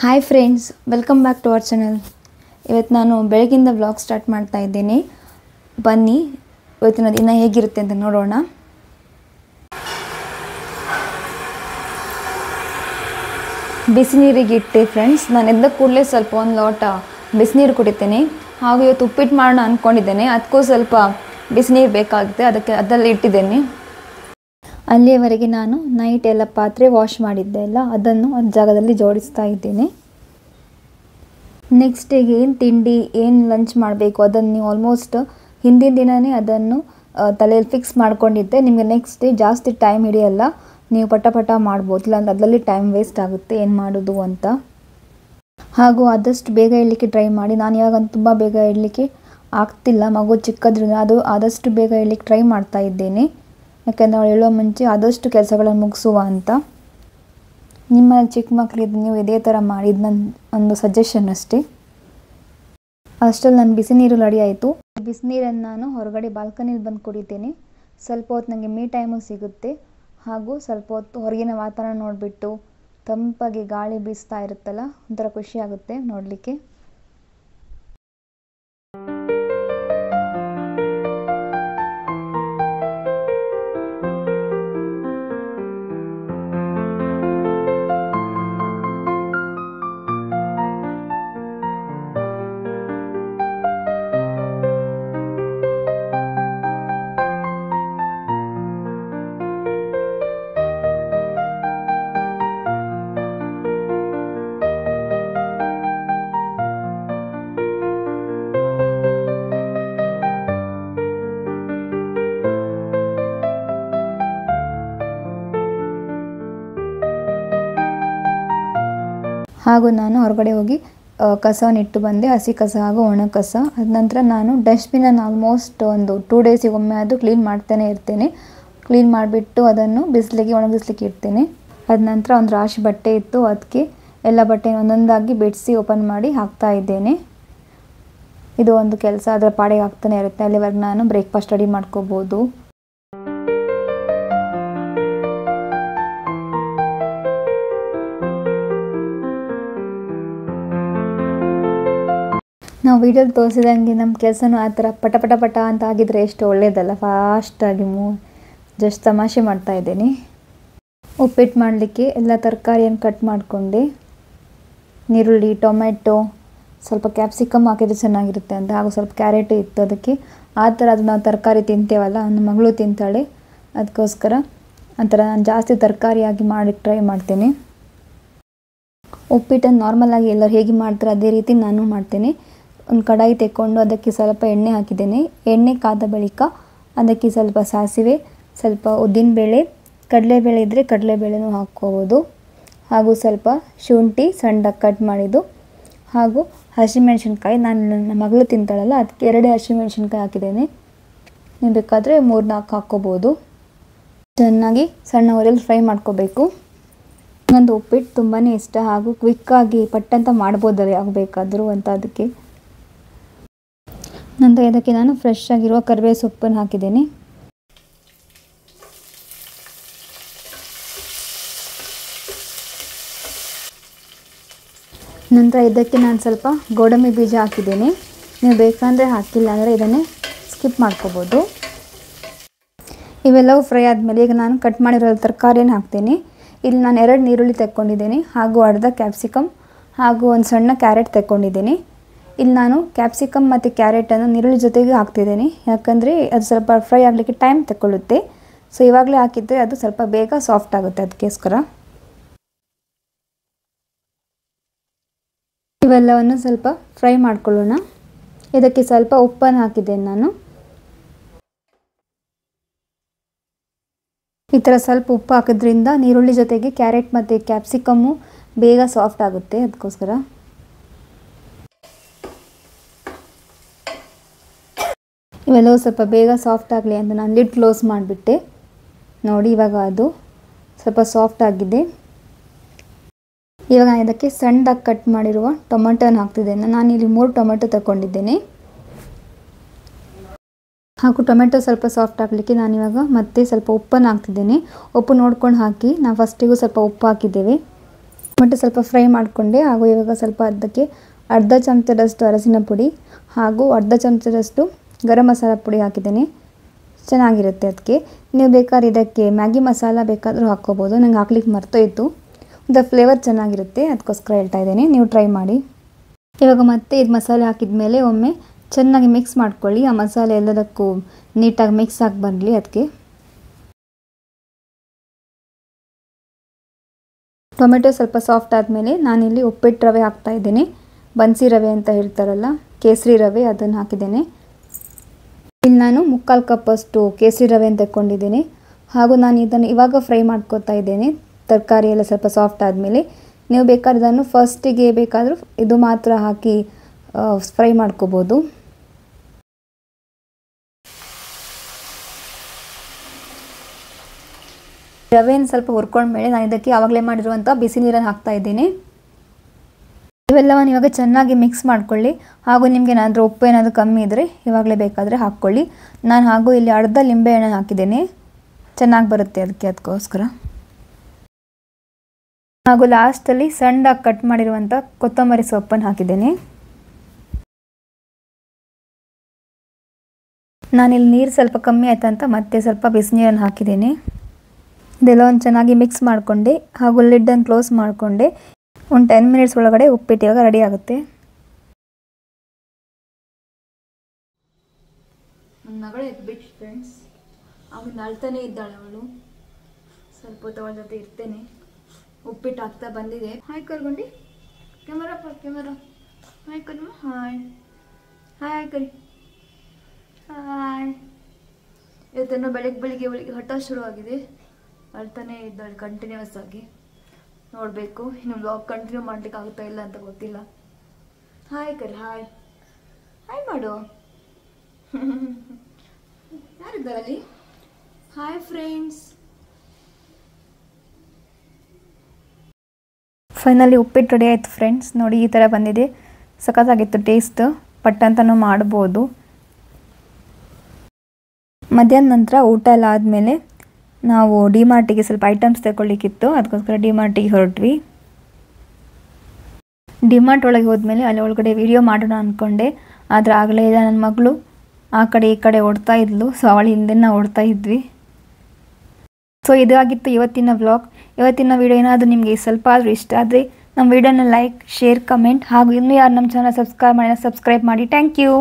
Hi friends, welcome back to our channel. ಇವತ್ತು ನಾನು ಬೆಳಗಿಂದ ವ್ಲಾಗ್ ಸ್ಟಾರ್ಟ್ ಮಾಡ್ತಾ ಇದ್ದೀನಿ. ಬನ್ನಿ ಇವತ್ತಿನ ದಿನ ಹೇಗಿರುತ್ತೆ ಅಂತ ನೋಡೋಣ. ಬಿಸಿ ನೀರಿಗೆ ಇಟ್ಟೆ ಫ್ರೆಂಡ್ಸ್. ನಾನು ಎದ್ದ ಕೂಡಲೇ ಸ್ವಲ್ಪ ಒಂದು ಲೋಟ ಬಿಸಿನೀರು ಕುಡಿತೇನೆ. ಹಾಗೂ ಇವತ್ತು ಉಪ್ಪಿಟ್ಟು ಮಾಡೋಣ ಅಂದ್ಕೊಂಡಿದ್ದೇನೆ. ಅದಕ್ಕೂ ಸ್ವಲ್ಪ ಬಿಸಿನೀರು ಬೇಕಾಗುತ್ತೆ, ಅದಕ್ಕೆ ಅದರಲ್ಲಿ ಇಟ್ಟಿದ್ದೇನೆ. ಅಲ್ಲಿಯವರೆಗೆ ನಾನು ನೈಟ್ ಎಲ್ಲ ಪಾತ್ರೆ ವಾಶ್ ಮಾಡಿದ್ದೆ ಅಲ್ಲ, ಅದನ್ನು ಒಂದು ಜಾಗದಲ್ಲಿ ಜೋಡಿಸ್ತಾ ಇದ್ದೇನೆ. ನೆಕ್ಸ್ಟ್ ಡೇಗೆ ಏನು ತಿಂಡಿ, ಏನು ಲಂಚ್ ಮಾಡಬೇಕು ಅದನ್ನು ಆಲ್ಮೋಸ್ಟ್ ಹಿಂದಿನ ದಿನವೇ ಅದನ್ನು ತಲೆಯಲ್ಲಿ ಫಿಕ್ಸ್ ಮಾಡ್ಕೊಂಡಿದ್ದೆ. ನಿಮಗೆ ನೆಕ್ಸ್ಟ್ ಡೇ ಜಾಸ್ತಿ ಟೈಮ್ ಹಿಡಿಯಲ್ಲ, ನೀವು ಪಟ ಮಾಡ್ಬೋದು. ಇಲ್ಲಾಂದ್ರೆ ಅದರಲ್ಲಿ ಟೈಮ್ ವೇಸ್ಟ್ ಆಗುತ್ತೆ ಏನು ಮಾಡೋದು ಅಂತ. ಹಾಗೂ ಆದಷ್ಟು ಬೇಗ ಇಡಲಿಕ್ಕೆ ಟ್ರೈ ಮಾಡಿ. ನಾನು ಇವಾಗ ತುಂಬ ಬೇಗ ಇಡಲಿಕ್ಕೆ ಆಗ್ತಿಲ್ಲ, ಮಗು ಚಿಕ್ಕದ್ರಿಂದ. ಅದು ಆದಷ್ಟು ಬೇಗ ಇಡಲಿಕ್ಕೆ ಟ್ರೈ ಮಾಡ್ತಾ ಇದ್ದೇನೆ, ಯಾಕೆಂದರೆ ಅವಳು ಹೇಳೋ ಮುಂಚೆ ಆದಷ್ಟು ಕೆಲಸಗಳನ್ನು ಮುಗಿಸುವ ಅಂತ. ನಿಮ್ಮ ಚಿಕ್ಕ ಮಕ್ಕಳಿದ್ದು ನೀವು ಇದೇ ಥರ ಮಾಡಿದ್ದು ನನ್ನ ಒಂದು ಸಜೆಷನ್ ಅಷ್ಟೇ. ಅಷ್ಟರಲ್ಲಿ ನನ್ನ ಬಿಸಿ ನೀರು ರೆಡಿ ಆಯಿತು. ಬಿಸಿನೀರನ್ನು ನಾನು ಹೊರಗಡೆ ಬಾಲ್ಕನಿಲಿ ಬಂದು ಕುಡಿತೇನೆ. ಸ್ವಲ್ಪ ಹೊತ್ತು ನನಗೆ ಮೀ ಟೈಮು ಸಿಗುತ್ತೆ. ಹಾಗೂ ಸ್ವಲ್ಪ ಹೊತ್ತು ಹೊರಗಿನ ವಾತಾವರಣ ನೋಡಿಬಿಟ್ಟು ತಂಪಾಗಿ ಗಾಳಿ ಬೀಸ್ತಾ ಇರುತ್ತಲ್ಲ, ಒಂಥರ ಖುಷಿ ಆಗುತ್ತೆ ನೋಡಲಿಕ್ಕೆ. ಹಾಗೂ ನಾನು ಹೊರಗಡೆ ಹೋಗಿ ಕಸವನ್ನು ಇಟ್ಟು ಬಂದೆ, ಹಸಿ ಕಸ ಹಾಗೂ ಒಣ ಕಸ. ಅದ ನಂತರ ನಾನು ಡಸ್ಟ್ಬಿನನ್ನು ಆಲ್ಮೋಸ್ಟ್ ಒಂದು 2 ಡೇಸಿಗೆ ಒಮ್ಮೆ ಅದು ಕ್ಲೀನ್ ಮಾಡ್ತಾನೆ ಇರ್ತೇನೆ. ಕ್ಲೀನ್ ಮಾಡಿಬಿಟ್ಟು ಅದನ್ನು ಬಿಸಿಲಿಗೆ ಒಣಗಿಸ್ಲಿಕ್ಕೆ ಇಡ್ತೇನೆ. ಅದ ನಂತರ ಒಂದು ರಾಶಿ ಬಟ್ಟೆ ಇತ್ತು, ಅದಕ್ಕೆ ಎಲ್ಲ ಬಟ್ಟೆ ಒಂದೊಂದಾಗಿ ಬಿಡಿಸಿ ಓಪನ್ ಮಾಡಿ ಹಾಕ್ತಾ ಇದ್ದೇನೆ. ಇದು ಒಂದು ಕೆಲಸ, ಅದರ ಪಾಡಿಗೆ ಆಗ್ತಾನೆ ಇರುತ್ತೆ. ಅಲ್ಲಿವರೆಗೆ ನಾನು ಬ್ರೇಕ್ಫಾಸ್ಟ್ ರೆಡಿ ಮಾಡ್ಕೋಬೋದು. ನಾವು ವೀಡಿಯೋಲಿ ತೋರಿಸಿದಂಗೆ ನಮ್ಮ ಕೆಲಸನೂ ಆ ಥರ ಪಟ ಅಂತ ಆಗಿದ್ರೆ ಎಷ್ಟು ಒಳ್ಳೆಯದಲ್ಲ. ಫಾಸ್ಟಾಗಿ ಜಸ್ಟ್ ತಮಾಷೆ ಮಾಡ್ತಾ ಇದ್ದೀನಿ. ಉಪ್ಪಿಟ್ಟು ಮಾಡಲಿಕ್ಕೆ ಎಲ್ಲ ತರಕಾರಿಯನ್ನು ಕಟ್ ಮಾಡಿಕೊಂಡೆ. ನೀರುಳ್ಳಿ, ಟೊಮೆಟೊ, ಸ್ವಲ್ಪ ಕ್ಯಾಪ್ಸಿಕಮ್ ಹಾಕಿದ್ರೆ ಚೆನ್ನಾಗಿರುತ್ತೆ ಅಂತ, ಹಾಗೂ ಸ್ವಲ್ಪ ಕ್ಯಾರೆಟು ಇತ್ತು ಅದಕ್ಕೆ. ಆ ಥರ ಅದು ನಾವು ತರಕಾರಿ ತಿಂತೇವಲ್ಲ, ನನ್ನ ಮಗಳು ತಿಂತಾಳೆ, ಅದಕ್ಕೋಸ್ಕರ ಆ ಥರ ನಾನು ಜಾಸ್ತಿ ತರಕಾರಿಯಾಗಿ ಮಾಡಲಿಕ್ಕೆ ಟ್ರೈ ಮಾಡ್ತೇನೆ. ಉಪ್ಪಿಟ್ಟನ್ನು ನಾರ್ಮಲಾಗಿ ಎಲ್ಲರೂ ಹೇಗೆ ಮಾಡ್ತಾರೆ ಅದೇ ರೀತಿ ನಾನು ಮಾಡ್ತೇನೆ. ಒಂದು ಕಡಾಯಿ ತೆಕ್ಕೊಂಡು ಅದಕ್ಕೆ ಸ್ವಲ್ಪ ಎಣ್ಣೆ ಹಾಕಿದ್ದೇನೆ. ಎಣ್ಣೆ ಕಾದ ಬಳಿಕ ಅದಕ್ಕೆ ಸ್ವಲ್ಪ ಸಾಸಿವೆ, ಸ್ವಲ್ಪ ಉದ್ದಿನಬೇಳೆ, ಕಡಲೆಬೇಳೆ ಇದ್ದರೆ ಕಡಲೆಬೇಳೆನೂ ಹಾಕ್ಕೋಬೋದು, ಹಾಗೂ ಸ್ವಲ್ಪ ಶುಂಠಿ ಸಣ್ಣದಾಗಿ ಕಟ್ ಮಾಡಿದ್ದು, ಹಾಗೂ ಹಸಿಮೆಣಸಿನ್ಕಾಯಿ. ನಾನು ನನ್ನ ಮಗಳು ತಿಂತಾಳಲ್ಲ, ಅದಕ್ಕೆ 2 ಹಸಿಮೆಣಸಿನ್ಕಾಯಿ ಹಾಕಿದ್ದೇನೆ. ನೀವು ಬೇಕಾದರೆ 3-4 ಹಾಕ್ಕೋಬೋದು. ಚೆನ್ನಾಗಿ ಸಣ್ಣ ಉರಿಯಲ್ಲಿ ಫ್ರೈ ಮಾಡ್ಕೋಬೇಕು. ನಂದು ಉಪ್ಪಿಟ್ಟು ತುಂಬಾ ಇಷ್ಟ, ಹಾಗೂ ಕ್ವಿಕ್ಕಾಗಿ ಪಟ್ಟಂತ ಮಾಡ್ಬೋದಲ್ಲ ಆಗಬೇಕಾದ್ರೂ ಅಂತ. ಅದಕ್ಕೆ ನಂತರ ಇದಕ್ಕೆ ನಾನು ಫ್ರೆಶ್ ಆಗಿರುವ ಕರಿಬೇವು ಸೊಪ್ಪನ್ನು ಹಾಕಿದ್ದೇನೆ. ನಂತರ ಇದಕ್ಕೆ ನಾನು ಸ್ವಲ್ಪ ಗೋಡಂಬಿ ಬೀಜ ಹಾಕಿದ್ದೇನೆ. ನೀವು ಬೇಕಂದರೆ ಹಾಕಿಲ್ಲ ಅಂದರೆ ಇದನ್ನೇ ಸ್ಕಿಪ್ ಮಾಡ್ಕೋಬೋದು. ಇವೆಲ್ಲವೂ ಫ್ರೈ ಆದಮೇಲೆ ಈಗ ನಾನು ಕಟ್ ಮಾಡಿರೋ ತರಕಾರಿಯನ್ನು ಹಾಕ್ತೇನೆ. ಇಲ್ಲಿ ನಾನು 2 ನೀರುಳ್ಳಿ ತೆಕ್ಕೊಂಡಿದ್ದೇನೆ, ಹಾಗೂ ಅರ್ಧ ಕ್ಯಾಪ್ಸಿಕಮ್, ಹಾಗೂ ಒಂದು ಸಣ್ಣ ಕ್ಯಾರೆಟ್ ತೆಕ್ಕೊಂಡಿದ್ದೀನಿ. ಇಲ್ಲಿ ನಾನು ಕ್ಯಾಪ್ಸಿಕಮ್ ಮತ್ತು ಕ್ಯಾರೆಟನ್ನು ನೀರುಳ್ಳಿ ಜೊತೆಗೆ ಹಾಕ್ತಿದ್ದೇನೆ, ಯಾಕಂದರೆ ಅದು ಸ್ವಲ್ಪ ಫ್ರೈ ಆಗಲಿಕ್ಕೆ ಟೈಮ್ ತಗೊಳ್ಳುತ್ತೆ. ಸೊ ಇವಾಗಲೇ ಹಾಕಿದರೆ ಅದು ಸ್ವಲ್ಪ ಬೇಗ ಸಾಫ್ಟ್ ಆಗುತ್ತೆ, ಅದಕ್ಕೋಸ್ಕರ. ಇವೆಲ್ಲವನ್ನು ಸ್ವಲ್ಪ ಫ್ರೈ ಮಾಡ್ಕೊಳ್ಳೋಣ. ಇದಕ್ಕೆ ಸ್ವಲ್ಪ ಉಪ್ಪನ್ನು ಹಾಕಿದ್ದೇನೆ ನಾನು. ಈ ಥರ ಸ್ವಲ್ಪ ಉಪ್ಪು ಹಾಕೋದ್ರಿಂದ ನೀರುಳ್ಳಿ ಜೊತೆಗೆ ಕ್ಯಾರೆಟ್ ಮತ್ತು ಕ್ಯಾಪ್ಸಿಕಮ್ಮು ಬೇಗ ಸಾಫ್ಟ್ ಆಗುತ್ತೆ, ಅದಕ್ಕೋಸ್ಕರ. ಇವೆಲ್ಲವೂ ಸ್ವಲ್ಪ ಬೇಗ ಸಾಫ್ಟ್ ಆಗಲಿ ಅಂತ ನಾನು ಲಿಡ್ ಕ್ಲೋಸ್ ಮಾಡಿಬಿಟ್ಟೆ. ನೋಡಿ, ಇವಾಗ ಅದು ಸ್ವಲ್ಪ ಸಾಫ್ಟ್ ಆಗಿದೆ. ಇವಾಗ ನಾನು ಇದಕ್ಕೆ ಸಣ್ಣದಾಗಿ ಕಟ್ ಮಾಡಿರುವ ಟೊಮೆಟೊನ ಹಾಕ್ತಿದ್ದೇನೆ. ನಾನಿಲ್ಲಿ 3 ಟೊಮೆಟೊ ತಗೊಂಡಿದ್ದೇನೆ. ಹಾಗೂ ಟೊಮೆಟೊ ಸ್ವಲ್ಪ ಸಾಫ್ಟ್ ಆಗಲಿಕ್ಕೆ ನಾನಿವಾಗ ಮತ್ತೆ ಸ್ವಲ್ಪ ಉಪ್ಪನ್ನು ಹಾಕ್ತಿದ್ದೇನೆ. ಉಪ್ಪು ನೋಡ್ಕೊಂಡು ಹಾಕಿ. ನಾವು ಫಸ್ಟಿಗೂ ಸ್ವಲ್ಪ ಉಪ್ಪು ಹಾಕಿದ್ದೇವೆ. ಟೊಮೆಟೊ ಸ್ವಲ್ಪ ಫ್ರೈ ಮಾಡಿಕೊಂಡೆ. ಹಾಗೂ ಇವಾಗ ಸ್ವಲ್ಪ ಅದಕ್ಕೆ ಅರ್ಧ ಚಮಚದಷ್ಟು ಅರಸಿನ ಪುಡಿ ಹಾಗೂ ಅರ್ಧ ಚಮಚದಷ್ಟು ಗರಂ ಮಸಾಲ ಪುಡಿ ಹಾಕಿದ್ದೇನೆ. ಚೆನ್ನಾಗಿರುತ್ತೆ ಅದಕ್ಕೆ. ನೀವು ಬೇಕಾದ್ರೆ ಇದಕ್ಕೆ ಮ್ಯಾಗಿ ಮಸಾಲ ಬೇಕಾದರೂ ಹಾಕ್ಕೋಬೋದು. ನಂಗೆ ಹಾಕ್ಲಿಕ್ಕೆ ಮರ್ತೋಯ್ತು. ಇದು ಫ್ಲೇವರ್ ಚೆನ್ನಾಗಿರುತ್ತೆ, ಅದಕ್ಕೋಸ್ಕರ ಹೇಳ್ತಾ ಇದ್ದೀನಿ, ನೀವು ಟ್ರೈ ಮಾಡಿ. ಇವಾಗ ಮತ್ತೆ ಇದು ಮಸಾಲೆ ಹಾಕಿದ ಮೇಲೆ ಒಮ್ಮೆ ಚೆನ್ನಾಗಿ ಮಿಕ್ಸ್ ಮಾಡ್ಕೊಳ್ಳಿ. ಆ ಮಸಾಲೆ ಎಲ್ಲದಕ್ಕೂ ನೀಟಾಗಿ ಮಿಕ್ಸ್ ಆಗಿ ಬರಲಿ ಅದಕ್ಕೆ. ಟೊಮೆಟೊ ಸ್ವಲ್ಪ ಸಾಫ್ಟ್ ಆದಮೇಲೆ ನಾನಿಲ್ಲಿ ಉಪ್ಪಿಟ್ಟು ರವೆ ಹಾಕ್ತಾ ಇದ್ದೀನಿ. ಬನ್ಸಿ ರವೆ ಅಂತ ಹೇಳ್ತಾರಲ್ಲ, ಕೇಸರಿ ರವೆ, ಅದನ್ನು ಹಾಕಿದ್ದೇನೆ. ಇಲ್ಲಿ ನಾನು 3/4 ಕಪ್ಪಷ್ಟು ಕೇಸರಿ ರವೆ ಅಂತ ತಗೊಂಡಿದ್ದೀನಿ. ಹಾಗೂ ನಾನು ಇದನ್ನು ಇವಾಗ ಫ್ರೈ ಮಾಡ್ಕೊತಾ ಇದ್ದೇನೆ. ತರಕಾರಿ ಎಲ್ಲ ಸ್ವಲ್ಪ ಸಾಫ್ಟ್ ಆದಮೇಲೆ ನೀವು ಬೇಕಾದ್ರೆ ಇದನ್ನು ಫಸ್ಟಿಗೆ ಬೇಕಾದರೂ ಇದು ಮಾತ್ರ ಹಾಕಿ ಫ್ರೈ ಮಾಡ್ಕೋಬೋದು. ರವೆಯನ್ನು ಸ್ವಲ್ಪ ಹುರ್ಕೊಂಡ್ಮೇಲೆ ನಾನು ಇದಕ್ಕೆ ಆವಾಗಲೇ ಮಾಡಿರುವಂಥ ಬಿಸಿ ನೀರನ್ನು ಹಾಕ್ತಾ ಇದ್ದೀನಿ. ಇವೆಲ್ಲವನ್ನು ಇವಾಗ ಚೆನ್ನಾಗಿ ಮಿಕ್ಸ್ ಮಾಡ್ಕೊಳ್ಳಿ. ಹಾಗೂ ನಿಮಗೆ ಏನಾದರೂ ಉಪ್ಪು ಏನಾದರೂ ಕಮ್ಮಿ ಇದ್ದರೆ ಇವಾಗಲೇ ಬೇಕಾದರೆ ಹಾಕ್ಕೊಳ್ಳಿ. ನಾನು ಹಾಗೂ ಇಲ್ಲಿ ಅರ್ಧ ಲಿಂಬೆಹಣ್ಣು ಹಾಕಿದ್ದೇನೆ, ಚೆನ್ನಾಗಿ ಬರುತ್ತೆ ಅದಕ್ಕೋಸ್ಕರ. ಹಾಗೂ ಲಾಸ್ಟಲ್ಲಿ ಸಣ್ಣದಾಗಿ ಕಟ್ ಮಾಡಿರುವಂಥ ಕೊತ್ತಂಬರಿ ಸೊಪ್ಪನ್ನು ಹಾಕಿದ್ದೇನೆ. ನಾನಿಲ್ಲಿ ನೀರು ಸ್ವಲ್ಪ ಕಮ್ಮಿ ಆಯ್ತು ಅಂತ ಮತ್ತೆ ಸ್ವಲ್ಪ ಬಿಸಿನೀರನ್ನು ಹಾಕಿದ್ದೇನೆ. ಇದೆಲ್ಲ ಒಂದು ಚೆನ್ನಾಗಿ ಮಿಕ್ಸ್ ಮಾಡಿಕೊಂಡೆ ಹಾಗೂ ಲಿಡ್ಡನ್ನು ಕ್ಲೋಸ್ ಮಾಡಿಕೊಂಡೆ. ಒಂದು 10 ಮಿನಿಟ್ಸ್ ಒಳಗಡೆ ಉಪ್ಪಿಟ್ಟು ಇವಾಗ ರೆಡಿ ಆಗುತ್ತೆ. ನನ್ನ ಮಗಳು ಎದ್ಬಿಟ್ಟು ಫ್ರೆಂಡ್ಸ್, ಅವನು ಅಳ್ತಾನೆ ಇದ್ದಾಳೆ. ಅವಳು ಸ್ವಲ್ಪ ಹೊತ್ತು ಅವಳ ಜೊತೆ ಇರ್ತೇನೆ. ಉಪ್ಪಿಟ್ಟು ಆಗ್ತಾ ಬಂದಿದೆ. ಹಾಯ್ ಕರ್ಗೊಂಡು ಕ್ಯಾಮರಾ ಹಾಯ್ ಕರ್ಮ, ಹಾಯ್ ಹಾಯ್ ಕರಿ, ಹಾಯ್. ಇವತ್ತೇನೋ ಬೆಳಿಗ್ಗೆ ಹಠ ಶುರುವಾಗಿದೆ. ಅಳ್ತಾನೆ ಇದ್ದಾಳೆ ಕಂಟಿನ್ಯೂಸ್ ಆಗಿ. ನೋಡಬೇಕು ಇನ್ನು ವ್ಲಾಗ್ ಕಂಟಿನ್ಯೂ ಮಾಡ್ಲಿಕ್ಕೆ ಆಗುತ್ತಾ ಇಲ್ಲ ಅಂತ ಗೊತ್ತಿಲ್ಲ. ಹಾಯ್ ಕರಿ, ಹಾಯ್ ಹಾಯ್ ಮಾಡು. ಯಾರಿದ್ದಾರೆ ಅಲ್ಲಿ? Hi friends. ಫೈನಲಿ ಉಪ್ಪಿಟ್ಟು ರೆಡಿ ಆಯಿತು ಫ್ರೆಂಡ್ಸ್. ನೋಡಿ ಈ ಥರ ಬಂದಿದೆ, ಸಖತ್ತಾಗಿತ್ತು ಟೇಸ್ಟ್. ಪಟ್ಟಂತನೂ ಮಾಡ್ಬೋದು. ಮಧ್ಯಾಹ್ನ ನಂತರ ಊಟ ಎಲ್ಲ ಆದಮೇಲೆ ನಾವು ಡಿಮಾರ್ಟಿಗೆ ಸ್ವಲ್ಪ ಐಟಮ್ಸ್ ತಗೊಳ್ಳಿಕ್ಕಿತ್ತು, ಅದಕ್ಕೋಸ್ಕರ ಡಿಮಾರ್ಟಿಗೆ ಹೊರಟ್ವಿ. ಡಿಮಾರ್ಟ್ ಒಳಗೆ ಹೋದ್ಮೇಲೆ ಅಲ್ಲಿ ಒಳಗಡೆ ವಿಡಿಯೋ ಮಾಡೋಣ ಅಂದ್ಕೊಂಡೆ. ಆದರೆ ಆಗಲೇ ಇಲ್ಲ, ನನ್ನ ಮಗಳು ಆ ಕಡೆ ಈ ಕಡೆ ಓಡ್ತಾ ಇದ್ಲು. ಸೊ ಅವಳ ಹಿಂದೆ ನಾವು ಓಡ್ತಾ ಇದ್ವಿ. ಸೊ ಇದಾಗಿತ್ತು ಇವತ್ತಿನ ವ್ಲಾಗ್. ಇವತ್ತಿನ ವಿಡಿಯೋ ಏನಾದರೂ ನಿಮಗೆ ಸ್ವಲ್ಪ ಆದರೂ ಇಷ್ಟ ಆದರೆ ನಮ್ಮ ವಿಡಿಯೋನ ಲೈಕ್, ಶೇರ್, ಕಮೆಂಟ್ ಹಾಗೂ ಇನ್ನೂ ಯಾರು ನಮ್ಮ ಚಾನಲ್ ಸಬ್ಸ್ಕ್ರೈಬ್ ಮಾಡಿ ಥ್ಯಾಂಕ್ ಯು.